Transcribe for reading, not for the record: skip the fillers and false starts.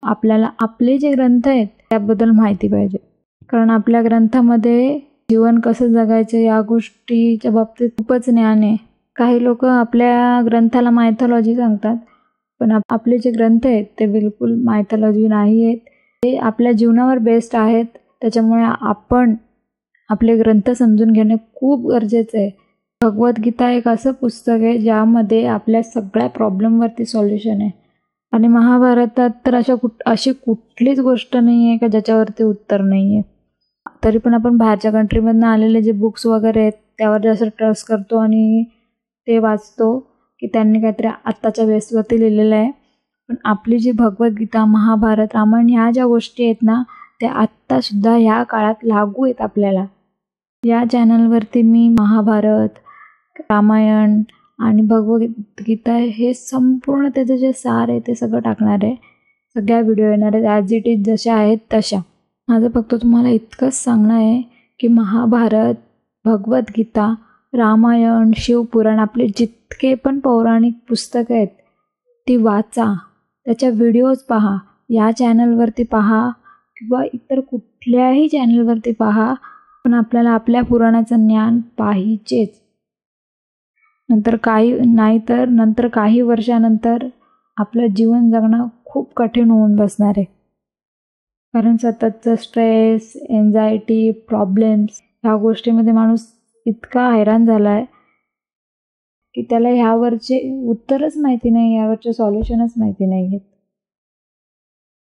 आपल्याला आपले जे ग्रंथ आहेत त्याबद्दल माहिती पाहिजे. कारण आपल्या ग्रंथामध्ये जीवन कसं जगायचं या गोष्टीच्या बाबतीत खूपच ज्ञान आहे. काही लोक आपल्या ग्रंथाला मायथॉलॉजी सांगतात, पण आपले जे ग्रंथ आहेत ते बिलकुल मायथॉलॉजी नाही आहेत, ते आपल्या जीवनावर बेस्ड आहेत. त्याच्यामुळे आपण आपले ग्रंथ समजून घेणे खूप गरजेचं आहे. भगवद्गीता एक असं पुस्तक आहे ज्यामध्ये आपल्या सगळ्या प्रॉब्लेमवरती सॉल्युशन आहे. आणि महाभारतात तर अशी कुठलीच गोष्ट नाही आहे का ज्याच्यावरती उत्तर नाही आहे. तरी पण आपण बाहेरच्या कंट्रीमधनं आलेले जे बुक्स वगैरे आहेत त्यावर जास्त ट्रस्ट करतो आणि ते वाचतो की त्यांनी काहीतरी आत्ताच्या बेसवरती लिहिलेलं आहे. पण आपली जी भगवद्गीता, महाभारत, रामायण ह्या ज्या गोष्टी आहेत ना, त्या आत्तासुद्धा ह्या काळात लागू आहेत आपल्याला. या चॅनलवरती मी महाभारत, रामायण आणि भगवद्गीता हे संपूर्ण त्याचं जे सार आहे ते सगळं टाकणार आहे. सगळ्या व्हिडिओ येणार आहेत ॲज इट इज जशा आहेत तशा. माझं फक्त तुम्हाला इतकंच सांगणं आहे की महाभारत, भगवद्गीता, रामायण, शिवपुराण आपले जितके पण पौराणिक पुस्तकं आहेत ती वाचा, त्याच्या व्हिडिओज पहा. या चॅनलवरती पहा किंवा इतर कुठल्याही चॅनलवरती पहा, पण आपल्याला आपल्या पुराणाचं ज्ञान पाहिजेच. नंतर काही वर्षानंतर आपलं जीवन जगणं खूप कठीण होऊन बसणार आहे. कारण सततचं स्ट्रेस, एन्झायटी, प्रॉब्लेम्स ह्या गोष्टीमध्ये माणूस इतका हैराण झाला आहे की त्याला ह्यावरचे उत्तरच माहिती नाही, यावरचे सॉल्युशनच माहिती नाही आहेत.